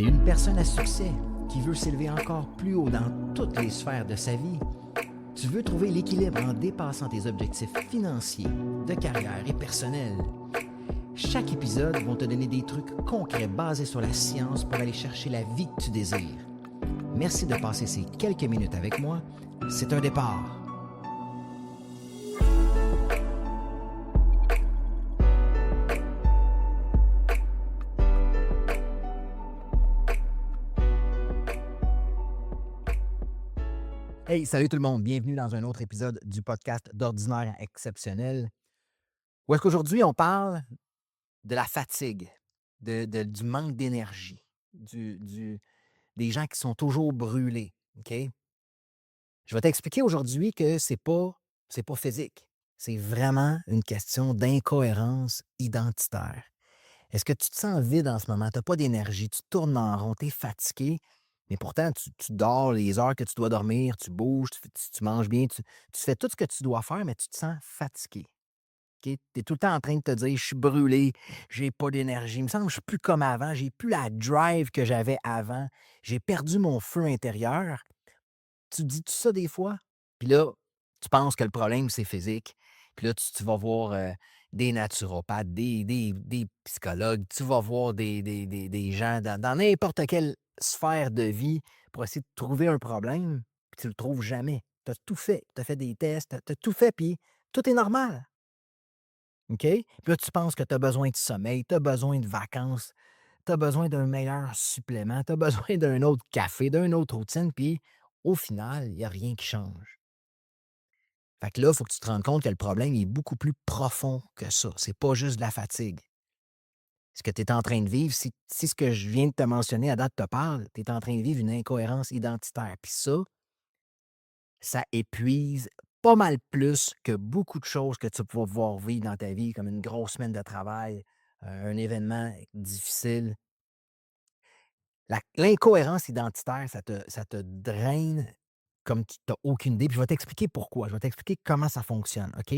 T'es une personne à succès qui veut s'élever encore plus haut dans toutes les sphères de sa vie. Tu veux trouver l'équilibre en dépassant tes objectifs financiers, de carrière et personnels. Chaque épisode va te donner des trucs concrets basés sur la science pour aller chercher la vie que tu désires. Merci de passer ces quelques minutes avec moi. C'est un départ. Hey, salut tout le monde, bienvenue dans un autre épisode du podcast d'Ordinaire Exceptionnel. Où est-ce qu'aujourd'hui on parle de la fatigue, du manque d'énergie, des gens qui sont toujours brûlés, OK? Je vais t'expliquer aujourd'hui que c'est pas physique. C'est vraiment une question d'incohérence identitaire. Est-ce que tu te sens vide en ce moment? Tu n'as pas d'énergie, tu tournes en rond, tu es fatigué, mais pourtant tu dors les heures que tu dois dormir, tu bouges, tu manges bien, tu fais tout ce que tu dois faire, mais tu te sens fatigué. OK? Tu es tout le temps en train de te dire: «Je suis brûlé, j'ai pas d'énergie, il me semble que je suis plus comme avant, j'ai plus la drive que j'avais avant, j'ai perdu mon feu intérieur». Tu dis tout ça des fois? Puis là, tu penses que le problème, c'est physique. Puis là, tu vas voir, des naturopathes, des psychologues, tu vas voir des gens dans n'importe quelle sphère de vie pour essayer de trouver un problème, puis tu le trouves jamais. Tu as tout fait, tu as fait des tests, tu as tout fait, puis tout est normal, OK? Puis là, tu penses que tu as besoin de sommeil, tu as besoin de vacances, tu as besoin d'un meilleur supplément, tu as besoin d'un autre café, d'une autre routine, puis au final, il y a rien qui change. Fait que là, il faut que tu te rendes compte que le problème est beaucoup plus profond que ça. C'est pas juste de la fatigue. Ce que tu es en train de vivre, si ce que je viens de te mentionner à date te parle, tu es en train de vivre une incohérence identitaire. Puis ça épuise pas mal plus que beaucoup de choses que tu vas pouvoir vivre dans ta vie, comme une grosse semaine de travail, un événement difficile. L'incohérence identitaire, ça te draine comme tu n'as aucune idée. Puis je vais t'expliquer pourquoi. Je vais t'expliquer comment ça fonctionne, OK?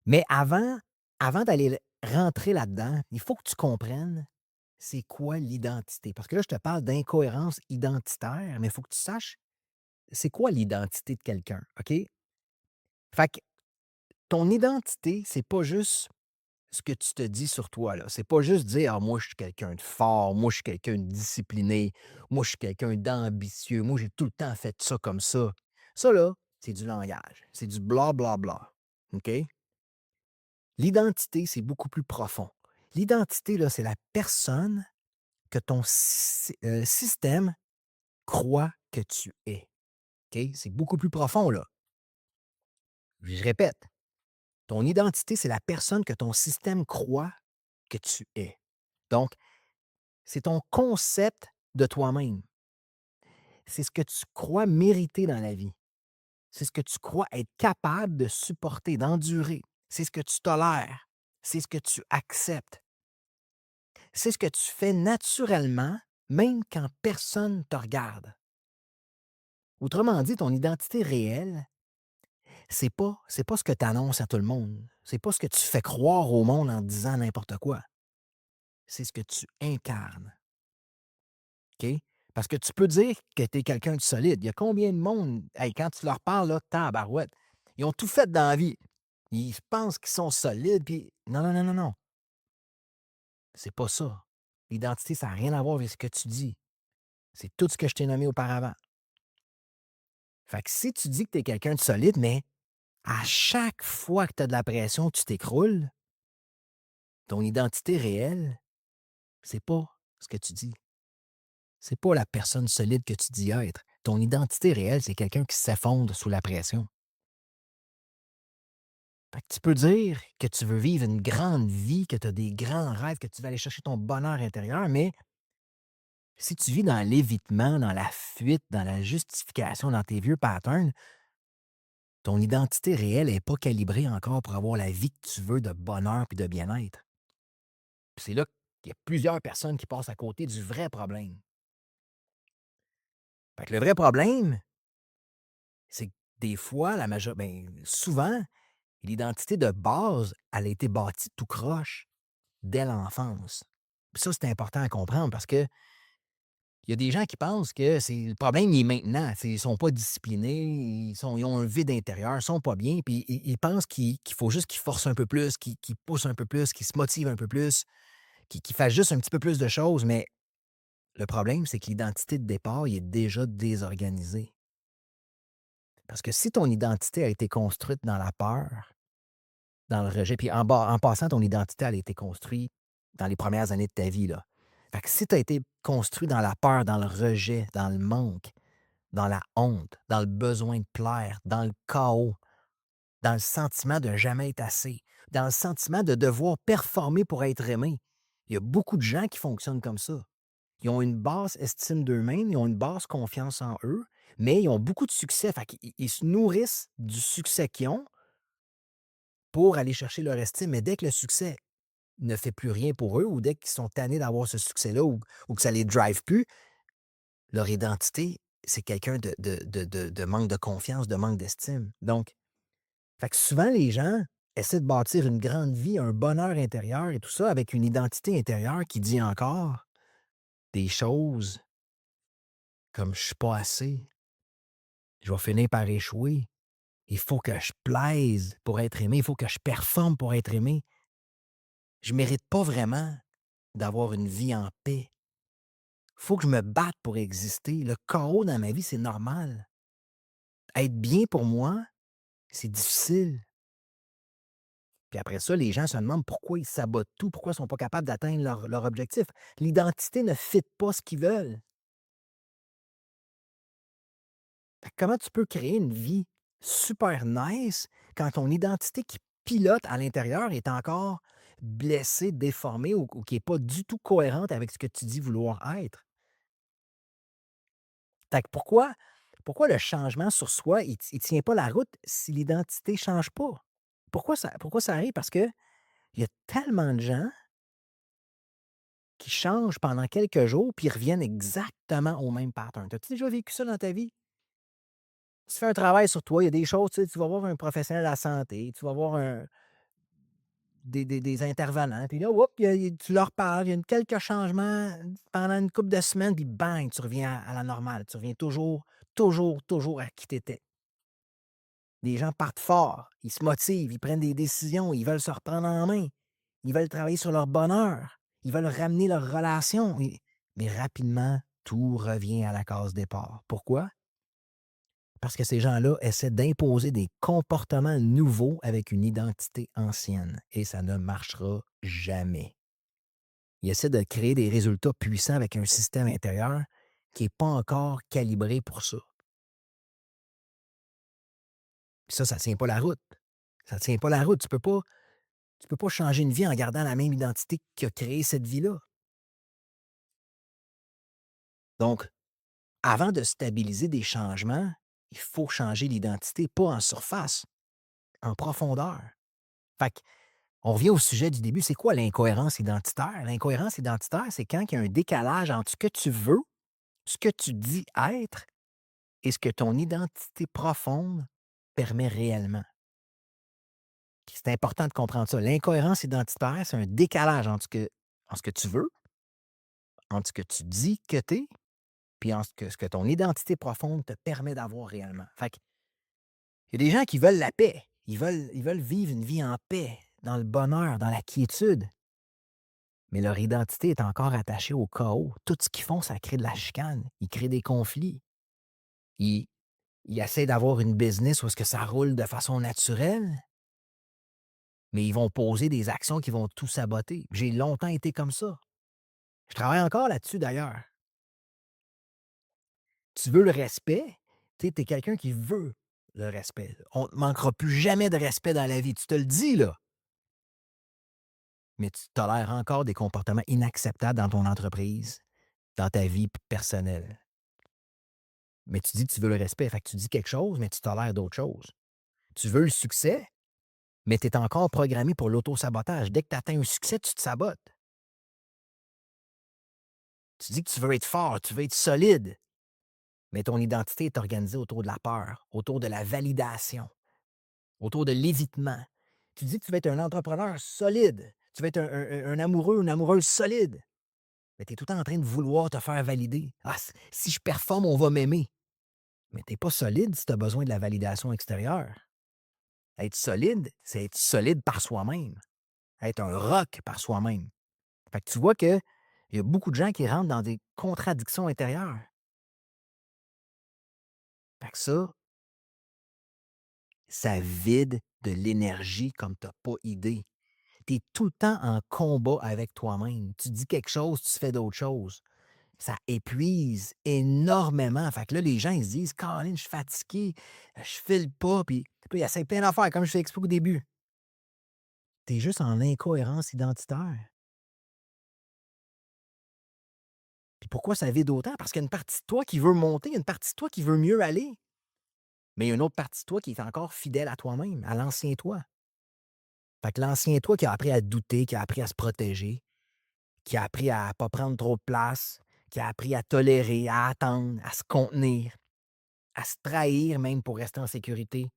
Mais avant d'aller rentrer là-dedans, il faut que tu comprennes c'est quoi l'identité. Parce que là, je te parle d'incohérence identitaire, mais il faut que tu saches c'est quoi l'identité de quelqu'un, OK? Fait que ton identité, c'est pas juste ce que tu te dis sur toi, là. C'est pas juste dire: «Ah, moi, je suis quelqu'un de fort, moi, je suis quelqu'un de discipliné, moi, je suis quelqu'un d'ambitieux, moi, j'ai tout le temps fait ça comme ça». Ça, là, c'est du langage, c'est du bla bla bla, OK? L'identité, c'est beaucoup plus profond. L'identité, là, c'est la personne que ton système croit que tu es, OK? C'est beaucoup plus profond, là. Je répète, ton identité, c'est la personne que ton système croit que tu es. Donc, c'est ton concept de toi-même. C'est ce que tu crois mériter dans la vie. C'est ce que tu crois être capable de supporter, d'endurer. C'est ce que tu tolères. C'est ce que tu acceptes. C'est ce que tu fais naturellement, même quand personne ne te regarde. Autrement dit, ton identité réelle, c'est pas ce que tu annonces à tout le monde. C'est pas ce que tu fais croire au monde en disant n'importe quoi. C'est ce que tu incarnes. OK? Parce que tu peux dire que tu es quelqu'un de solide. Il y a combien de monde, hey, quand tu leur parles, là, tabarouette, ils ont tout fait dans la vie. Ils pensent qu'ils sont solides, puis non, non, non, non, non. C'est pas ça. L'identité, ça n'a rien à voir avec ce que tu dis. C'est tout ce que je t'ai nommé auparavant. Fait que si tu dis que tu es quelqu'un de solide, mais à chaque fois que tu as de la pression, tu t'écroules, ton identité réelle, c'est pas ce que tu dis. C'est pas la personne solide que tu dis être. Ton identité réelle, c'est quelqu'un qui s'effondre sous la pression. Fait que tu peux dire que tu veux vivre une grande vie, que tu as des grands rêves, que tu vas aller chercher ton bonheur intérieur, mais si tu vis dans l'évitement, dans la fuite, dans la justification, dans tes vieux patterns, ton identité réelle n'est pas calibrée encore pour avoir la vie que tu veux de bonheur et de bien-être. Puis c'est là qu'il y a plusieurs personnes qui passent à côté du vrai problème. Fait que le vrai problème, c'est que des fois, souvent, l'identité de base, elle a été bâtie tout croche dès l'enfance. Puis ça, c'est important à comprendre parce que Il y a des gens qui pensent que c'est le problème, il est maintenant. Ils sont pas disciplinés, ils ont un vide intérieur, ils sont pas bien, puis ils pensent qu'il faut juste qu'ils forcent un peu plus, qu'ils poussent un peu plus, qu'ils se motivent un peu plus, qu'ils fassent juste un petit peu plus de choses, mais le problème, c'est que l'identité de départ, il est déjà désorganisé. Parce que si ton identité a été construite dans la peur, dans le rejet, puis en passant, ton identité, elle a été construite dans les premières années de ta vie, là. Fait que si tu as été construit dans la peur, dans le rejet, dans le manque, dans la honte, dans le besoin de plaire, dans le chaos, dans le sentiment de jamais être assez, dans le sentiment de devoir performer pour être aimé. Il y a beaucoup de gens qui fonctionnent comme ça. Ils ont une basse estime d'eux-mêmes, ils ont une basse confiance en eux, mais ils ont beaucoup de succès. Fait qu'ils ils se nourrissent du succès qu'ils ont pour aller chercher leur estime. Mais dès que le succès ne fait plus rien pour eux ou dès qu'ils sont tannés d'avoir ce succès-là ou que ça les drive plus, leur identité, c'est quelqu'un de manque de confiance, de manque d'estime. Donc, fait que souvent, les gens essaient de bâtir une grande vie, un bonheur intérieur et tout ça avec une identité intérieure qui dit encore des choses comme: «Je suis pas assez, je vais finir par échouer, il faut que je plaise pour être aimé, il faut que je performe pour être aimé. Je mérite pas vraiment d'avoir une vie en paix. Faut que je me batte pour exister. Le chaos dans ma vie, c'est normal. Être bien pour moi, c'est difficile.» Puis après ça, les gens se demandent pourquoi ils sabotent tout, pourquoi ils sont pas capables d'atteindre leur objectif. L'identité ne fit pas ce qu'ils veulent. Fait que comment tu peux créer une vie super nice quand ton identité qui pilote à l'intérieur est encore blessée, déformée ou qui est pas du tout cohérente avec ce que tu dis vouloir être? Fait que pourquoi le changement sur soi, il tient pas la route si l'identité change pas? Pourquoi ça arrive? Parce qu'il y a tellement de gens qui changent pendant quelques jours, puis ils reviennent exactement au même pattern. As-tu déjà vécu ça dans ta vie? Tu fais un travail sur toi, il y a des choses, tu vas voir un professionnel de la santé, tu vas voir des intervenants, puis là, oups, tu leur parles, il y a quelques changements pendant une couple de semaines, puis bang, tu reviens à la normale. Tu reviens toujours, toujours, toujours à qui tu étais. Les gens partent fort, ils se motivent, ils prennent des décisions, ils veulent se reprendre en main, ils veulent travailler sur leur bonheur, ils veulent ramener leur relation. Mais rapidement, tout revient à la case départ. Pourquoi? Parce que ces gens-là essaient d'imposer des comportements nouveaux avec une identité ancienne et ça ne marchera jamais. Ils essaient de créer des résultats puissants avec un système intérieur qui n'est pas encore calibré pour ça. Puis ça ne tient pas la route. Ça ne tient pas la route. Tu peux pas changer une vie en gardant la même identité qui a créé cette vie-là. Donc, avant de stabiliser des changements, il faut changer l'identité, pas en surface, en profondeur. Fait que, on revient au sujet du début, c'est quoi l'incohérence identitaire? L'incohérence identitaire, c'est quand il y a un décalage entre ce que tu veux, ce que tu dis être et ce que ton identité profonde permet réellement. C'est important de comprendre ça. L'incohérence identitaire, c'est un décalage entre ce que tu veux, entre ce que tu dis que tu es, puis entre ce que ton identité profonde te permet d'avoir réellement. Fait que, il y a des gens qui veulent la paix. Ils veulent vivre une vie en paix, dans le bonheur, dans la quiétude. Mais leur identité est encore attachée au chaos. Tout ce qu'ils font, ça crée de la chicane. Ils créent des conflits. Ils, ils essaient d'avoir une business où est-ce que ça roule de façon naturelle, mais ils vont poser des actions qui vont tout saboter. J'ai longtemps été comme ça. Je travaille encore là-dessus d'ailleurs. Tu veux le respect, tu es quelqu'un qui veut le respect. On ne te manquera plus jamais de respect dans la vie. Tu te le dis, là. Mais tu tolères encore des comportements inacceptables dans ton entreprise, dans ta vie personnelle. Mais tu dis que tu veux le respect. Fait que tu dis quelque chose, mais tu tolères d'autres choses. Tu veux le succès, mais tu es encore programmé pour l'auto-sabotage. Dès que tu atteins un succès, tu te sabotes. Tu dis que tu veux être fort, tu veux être solide, mais ton identité est organisée autour de la peur, autour de la validation, autour de l'évitement. Tu dis que tu veux être un entrepreneur solide, tu veux être un amoureux, une amoureuse solide, Mais tu es tout le temps en train de vouloir te faire valider. «Ah, si je performe, on va m'aimer». Mais tu es pas solide si tu as besoin de la validation extérieure. Être solide, c'est être solide par soi-même, être un roc par soi-même. Fait que tu vois qu'il y a beaucoup de gens qui rentrent dans des contradictions intérieures. Fait que ça vide de l'énergie comme tu pas idée. Tu es tout le temps en combat avec toi-même. Tu dis quelque chose, tu fais d'autres choses. Ça épuise énormément. Fait que là, les gens, ils se disent: «Caroline, je suis fatigué, je file pas», puis ils essayent plein d'affaires, comme je t'ai expliqué au début. Tu es juste en incohérence identitaire. Puis pourquoi ça vide autant? Parce qu'il y a une partie de toi qui veut monter, il y a une partie de toi qui veut mieux aller, mais il y a une autre partie de toi qui est encore fidèle à toi-même, à l'ancien toi. Fait que l'ancien toi qui a appris à douter, qui a appris à se protéger, qui a appris à pas prendre trop de place, qui a appris à tolérer, à attendre, à se contenir, à se trahir même pour rester en sécurité.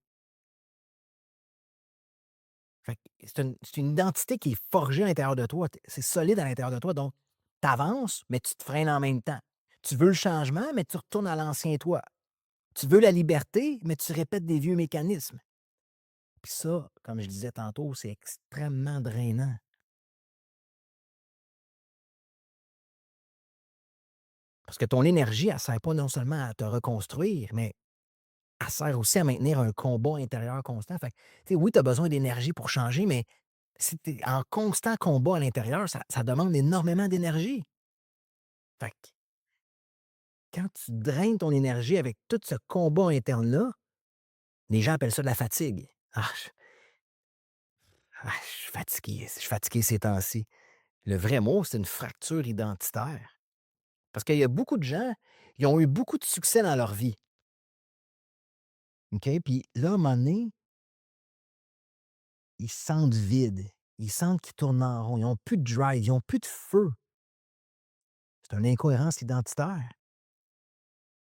Fait que c'est une identité qui est forgée à l'intérieur de toi. C'est solide à l'intérieur de toi, donc tu avances, mais tu te freines en même temps. Tu veux le changement, mais tu retournes à l'ancien toi. Tu veux la liberté, mais tu répètes des vieux mécanismes. Puis ça, comme je disais tantôt, c'est extrêmement drainant. Parce que ton énergie, elle ne sert pas non seulement à te reconstruire, mais elle sert aussi à maintenir un combat intérieur constant. Fait que, tu sais, oui, tu as besoin d'énergie pour changer, mais si tu es en constant combat à l'intérieur, ça demande énormément d'énergie. Fait que quand tu draines ton énergie avec tout ce combat interne-là, les gens appellent ça de la fatigue. Je suis fatigué, je suis fatigué ces temps-ci. Le vrai mot, c'est une fracture identitaire. Parce qu'il y a beaucoup de gens, ils ont eu beaucoup de succès dans leur vie, OK? Puis là, à un moment donné, ils se sentent vides. Ils sentent qu'ils tournent en rond. Ils n'ont plus de drive, ils n'ont plus de feu. C'est une incohérence identitaire.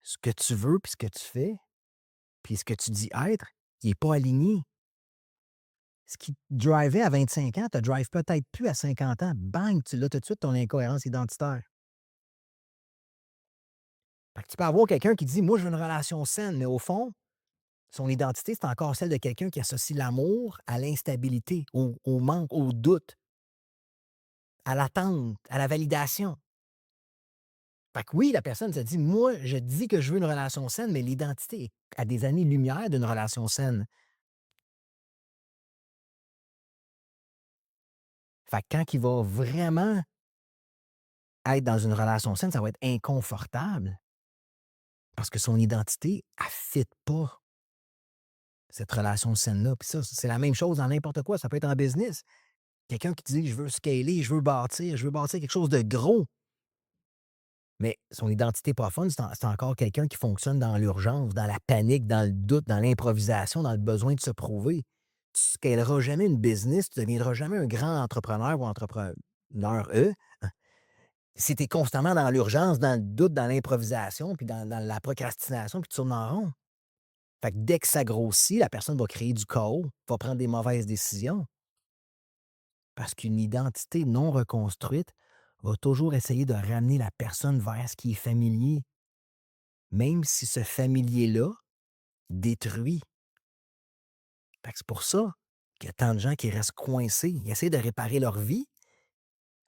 Ce que tu veux, puis ce que tu fais, puis ce que tu dis être, il n'est pas aligné. Ce qui te drivait à 25 ans te drive peut-être plus à 50 ans. Bang, tu l'as tout de suite, ton incohérence identitaire. Fait que tu peux avoir quelqu'un qui dit: «Moi, je veux une relation saine», mais au fond, son identité, c'est encore celle de quelqu'un qui associe l'amour à l'instabilité, au manque, au doute, à l'attente, à la validation. Fait que oui, la personne se dit: «Moi, je dis que je veux une relation saine», mais l'identité est à des années-lumière d'une relation saine. Fait que quand il va vraiment être dans une relation saine, ça va être inconfortable parce que son identité, elle fit pas cette relation saine-là. Puis ça, c'est la même chose dans n'importe quoi. Ça peut être en business. Quelqu'un qui dit: «Je veux scaler, je veux bâtir quelque chose de gros». Mais son identité profonde, c'est encore quelqu'un qui fonctionne dans l'urgence, dans la panique, dans le doute, dans l'improvisation, dans le besoin de se prouver. Tu scaleras jamais une business, tu deviendras jamais un grand entrepreneur ou entrepreneur si tu es constamment dans l'urgence, dans le doute, dans l'improvisation, puis dans la procrastination, puis tu tournes en rond. Fait que dès que ça grossit, la personne va créer du chaos, va prendre des mauvaises décisions. Parce qu'une identité non reconstruite va toujours essayer de ramener la personne vers ce qui est familier, même si ce familier-là détruit. Fait que c'est pour ça qu'il y a tant de gens qui restent coincés. Ils essaient de réparer leur vie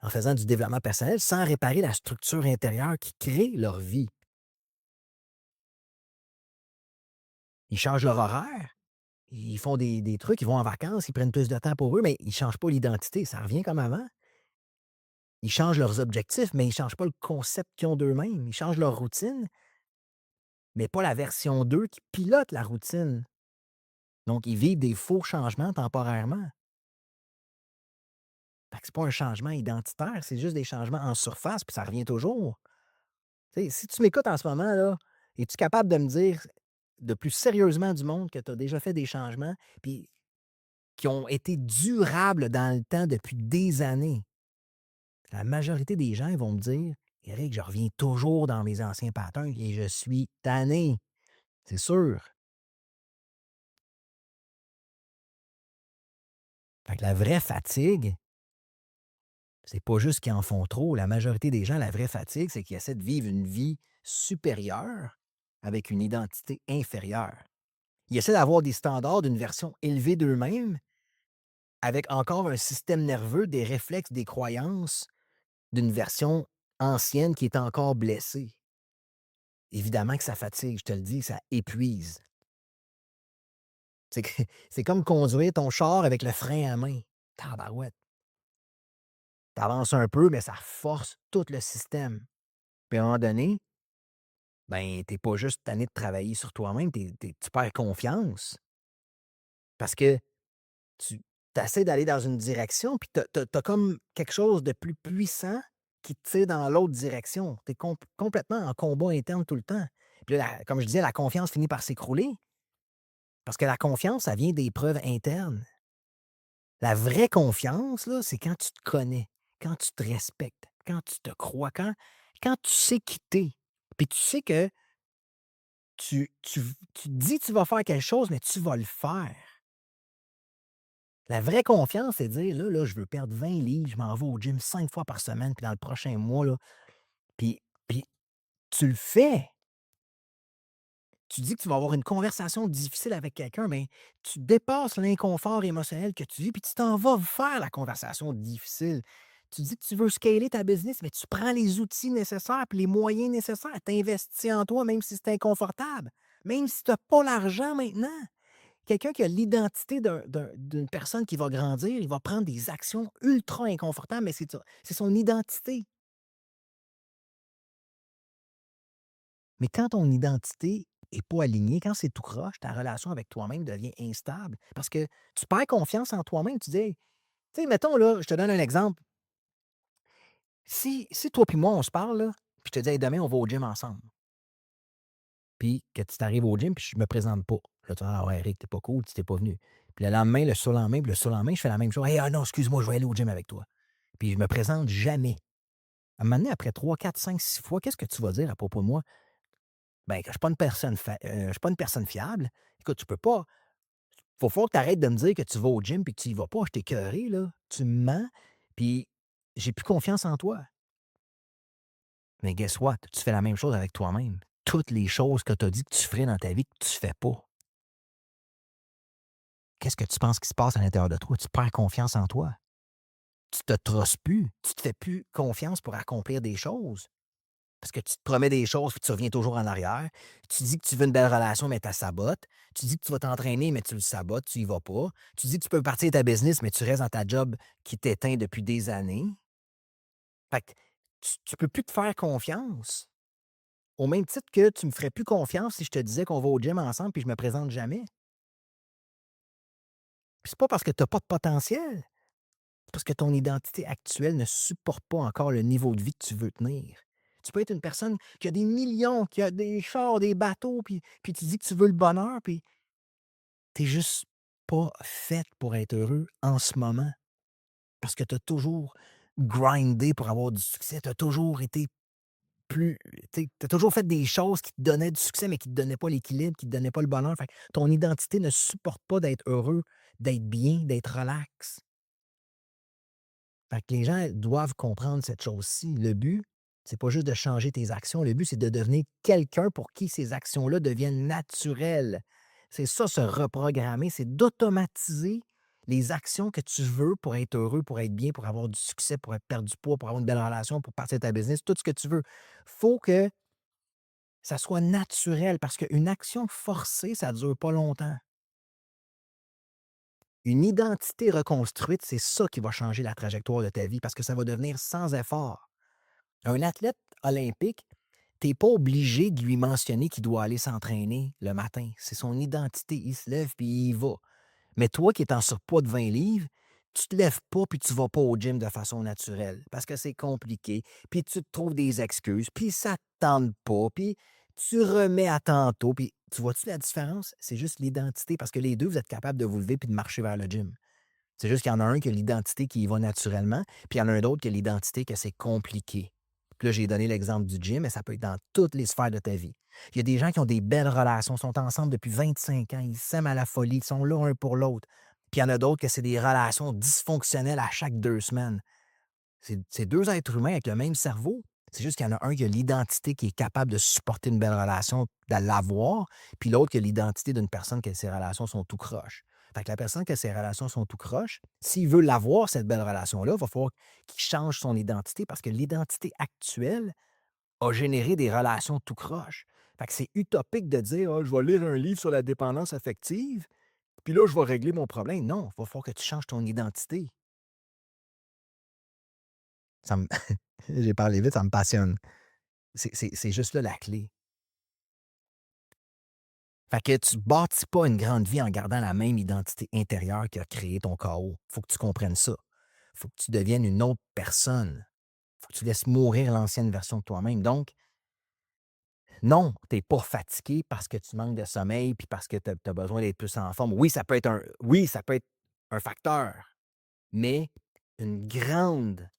en faisant du développement personnel sans réparer la structure intérieure qui crée leur vie. Ils changent leur horaire, ils font des trucs, ils vont en vacances, ils prennent plus de temps pour eux, mais ils ne changent pas l'identité. Ça revient comme avant. Ils changent leurs objectifs, mais ils ne changent pas le concept qu'ils ont d'eux-mêmes. Ils changent leur routine, mais pas la version d'eux qui pilote la routine. Donc, ils vivent des faux changements temporairement. Fait que c'est pas un changement identitaire, c'est juste des changements en surface, puis ça revient toujours. Tu sais, si tu m'écoutes en ce moment, là, es-tu capable de me dire de plus sérieusement du monde que tu as déjà fait des changements, puis qui ont été durables dans le temps depuis des années? La majorité des gens, ils vont me dire: «Éric, je reviens toujours dans mes anciens patterns et je suis tanné». C'est sûr. Fait que la vraie fatigue, C'est pas juste qu'ils en font trop. La majorité des gens, la vraie fatigue, c'est qu'ils essaient de vivre une vie supérieure avec une identité inférieure. Ils essaient d'avoir des standards d'une version élevée d'eux-mêmes avec encore un système nerveux, des réflexes, des croyances d'une version ancienne qui est encore blessée. Évidemment que ça fatigue, je te le dis, ça épuise. C'est que c'est comme conduire ton char avec le frein à main. Tabarouette. Tu avances un peu, mais ça force tout le système. Puis à un moment donné, ben, tu pas juste tanné de travailler sur toi-même, tu perds confiance parce que tu essaies d'aller dans une direction, puis tu as comme quelque chose de plus puissant qui te tire dans l'autre direction. Tu es complètement en combat interne tout le temps. Puis là, comme je disais, la confiance finit par s'écrouler parce que la confiance, ça vient des preuves internes. La vraie confiance, là, c'est quand tu te connais, quand tu te respectes, quand tu te crois, quand tu sais qui t'es. Puis tu sais que tu te dis que tu vas faire quelque chose, mais tu vas le faire. La vraie confiance, c'est de dire: «Là, je veux perdre 20 livres, je m'en vais au gym 5 fois par semaine, puis dans le prochain mois, là», puis tu le fais. Tu dis que tu vas avoir une conversation difficile avec quelqu'un, mais tu dépasses l'inconfort émotionnel que tu vis, puis tu t'en vas faire la conversation difficile. Tu dis que tu veux scaler ta business, mais tu prends les outils nécessaires puis les moyens nécessaires. Tu investis en toi, même si c'est inconfortable, même si tu n'as pas l'argent maintenant. Quelqu'un qui a l'identité d'une personne qui va grandir, il va prendre des actions ultra inconfortables, mais c'est son identité. Mais quand ton identité est pas alignée, quand c'est tout croche, ta relation avec toi-même devient instable parce que tu perds confiance en toi-même. Tu dis: «Hey», tu sais, mettons là, je te donne un exemple. Si toi puis moi, on se parle là, puis je te dis: «Hey, demain, on va au gym ensemble». Puis que tu t'arrives au gym, puis je me présente pas. Là, tu dis: «Ah ouais, Eric, t'es pas cool, tu t'es pas venu». Puis le lendemain, le surlendemain, puis le surlendemain, je fais la même chose: «Hey, ah non, excuse-moi, je vais aller au gym avec toi». Puis je me présente jamais. À un moment donné, après 3, 4, 5, 6 fois, qu'est-ce que tu vas dire à propos de moi? Ben, que je suis pas une personne je suis pas une personne fiable. Écoute, tu peux pas. Faut que tu arrêtes de me dire que tu vas au gym puis que tu y vas pas. Je t'ai écœuré, là. Tu me mens, puis j'ai plus confiance en toi. Mais guess what? Tu fais la même chose avec toi-même. Toutes les choses que tu as dit que tu ferais dans ta vie que tu fais pas. Qu'est-ce que tu penses qui se passe à l'intérieur de toi? Tu perds confiance en toi. Tu te trosses plus. Tu te fais plus confiance pour accomplir des choses. Parce que tu te promets des choses puis tu reviens toujours en arrière. Tu dis que tu veux une belle relation, mais tu la sabotes. Tu dis que tu vas t'entraîner, mais tu le sabotes, tu y vas pas. Tu dis que tu peux partir ta business, mais tu restes dans ta job qui t'éteint depuis des années. Fait que tu peux plus te faire confiance. Au même titre que tu me ferais plus confiance si je te disais qu'on va au gym ensemble puis je me présente jamais. Puis c'est pas parce que tu as pas de potentiel, c'est parce que ton identité actuelle ne supporte pas encore le niveau de vie que tu veux tenir. Tu peux être une personne qui a des millions, qui a des chars, des bateaux, puis tu dis que tu veux le bonheur, puis tu es juste pas faite pour être heureux en ce moment. Parce que tu as toujours grindé pour avoir du succès. Tu as toujours été plus. Tu as toujours fait des choses qui te donnaient du succès, mais qui ne te donnaient pas l'équilibre, qui ne te donnaient pas le bonheur. Fait que ton identité ne supporte pas d'être heureux, d'être bien, d'être relax. Fait que les gens doivent comprendre cette chose-ci. Le but, c'est pas juste de changer tes actions. Le but, c'est de devenir quelqu'un pour qui ces actions-là deviennent naturelles. C'est ça, se reprogrammer, c'est d'automatiser les actions que tu veux pour être heureux, pour être bien, pour avoir du succès, pour perdre du poids, pour avoir une belle relation, pour partir de ta business, tout ce que tu veux. Faut que ça soit naturel parce qu'une action forcée, ça dure pas longtemps. Une identité reconstruite, c'est ça qui va changer la trajectoire de ta vie parce que ça va devenir sans effort. Un athlète olympique, tu pas obligé de lui mentionner qu'il doit aller s'entraîner le matin. C'est son identité. Il se lève puis il y va. Mais toi qui es en surpoids de 20 livres, tu te lèves pas puis tu vas pas au gym de façon naturelle parce que c'est compliqué, puis tu te trouves des excuses, puis ça te tente pas, puis tu remets à tantôt, puis tu vois-tu la différence? C'est juste l'identité parce que les 2 vous êtes capables de vous lever puis de marcher vers le gym. C'est juste qu'il y en a un qui a l'identité qui y va naturellement, puis il y en a un autre qui a l'identité que c'est compliqué. Puis là, j'ai donné l'exemple du gym, mais ça peut être dans toutes les sphères de ta vie. Il y a des gens qui ont des belles relations, sont ensemble depuis 25 ans, ils s'aiment à la folie, ils sont là un pour l'autre. Puis il y en a d'autres que c'est des relations dysfonctionnelles à chaque 2 semaines. C'est 2 êtres humains avec le même cerveau. C'est juste qu'il y en a un qui a l'identité qui est capable de supporter une belle relation, de l'avoir, puis l'autre qui a l'identité d'une personne que ses relations sont tout croche. Fait que la personne que ses relations sont tout croche, s'il veut l'avoir, cette belle relation-là, il va falloir qu'il change son identité parce que l'identité actuelle a généré des relations tout croche. Fait que c'est utopique de dire: «Ah, je vais lire un livre sur la dépendance affective, puis là, je vais régler mon problème». Non, il va falloir que tu changes ton identité. Ça me J'ai parlé vite, ça me passionne. C'est juste là la clé. Fait que tu bâtis pas une grande vie en gardant la même identité intérieure qui a créé ton chaos. Faut que tu comprennes ça. Faut que tu deviennes une autre personne. Faut que tu laisses mourir l'ancienne version de toi-même. Donc, non, tu es pas fatigué parce que tu manques de sommeil puis parce que tu as besoin d'être plus en forme. Oui, ça peut être un facteur, mais une grande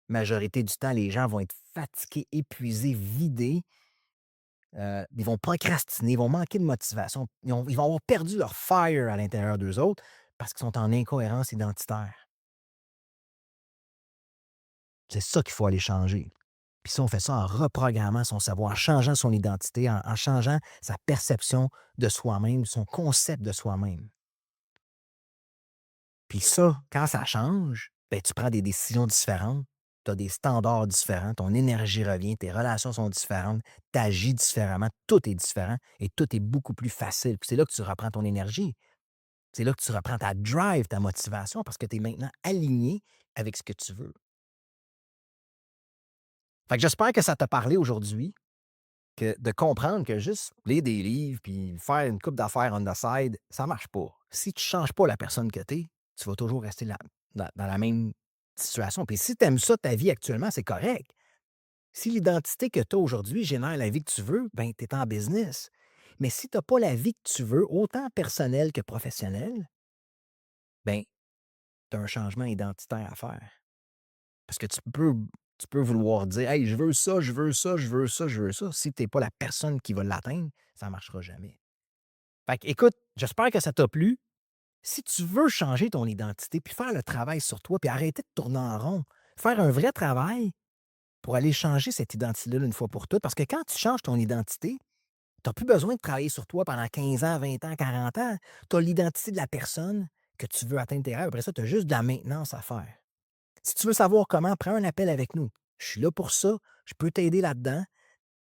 majorité du temps, les gens vont être fatigués, épuisés, vidés. Ils vont procrastiner, ils vont manquer de motivation. Ils vont avoir perdu leur fire à l'intérieur d'eux autres parce qu'ils sont en incohérence identitaire. C'est ça qu'il faut aller changer. Puis ça, on fait ça en reprogrammant son cerveau, en changeant son identité, en changeant sa perception de soi-même, son concept de soi-même. Puis ça, quand ça change, ben, tu prends des décisions différentes, tu as des standards différents, ton énergie revient, tes relations sont différentes, tu agis différemment, tout est différent et tout est beaucoup plus facile. Puis c'est là que tu reprends ton énergie. C'est là que tu reprends ta drive, ta motivation parce que tu es maintenant aligné avec ce que tu veux. Fait que j'espère que ça t'a parlé aujourd'hui, que de comprendre que juste lire des livres puis faire une coupe d'affaires on the side, ça marche pas. Si tu changes pas la personne que tu es, tu vas toujours rester dans la même situation. Puis si tu aimes ça, ta vie actuellement, c'est correct. Si l'identité que tu as aujourd'hui génère la vie que tu veux, ben tu es en business. Mais si tu n'as pas la vie que tu veux, autant personnelle que professionnelle, ben tu as un changement identitaire à faire. Parce que tu peux vouloir dire: «Hey, je veux ça, je veux ça, je veux ça, je veux ça». Si tu es pas la personne qui va l'atteindre, ça ne marchera jamais. Fait que, écoute, j'espère que ça t'a plu. Si tu veux changer ton identité, puis faire le travail sur toi, puis arrêter de tourner en rond, faire un vrai travail pour aller changer cette identité-là une fois pour toutes, parce que quand tu changes ton identité, tu n'as plus besoin de travailler sur toi pendant 15 ans, 20 ans, 40 ans. Tu as l'identité de la personne que tu veux atteindre tes rêves. Après ça, tu as juste de la maintenance à faire. Si tu veux savoir comment, prends un appel avec nous. Je suis là pour ça. Je peux t'aider là-dedans.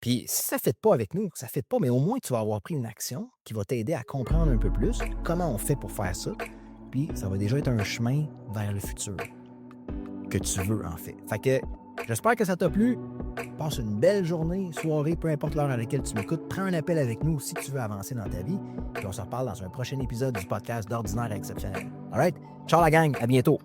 Puis si ça ne fait pas avec nous, ça ne fait pas, mais au moins tu vas avoir pris une action qui va t'aider à comprendre un peu plus comment on fait pour faire ça. Puis ça va déjà être un chemin vers le futur que tu veux en fait. Fait que j'espère que ça t'a plu. Passe une belle journée, soirée, peu importe l'heure à laquelle tu m'écoutes. Prends un appel avec nous si tu veux avancer dans ta vie. Puis on se reparle dans un prochain épisode du podcast d'Ordinaire Exceptionnel. All right? Ciao la gang, à bientôt.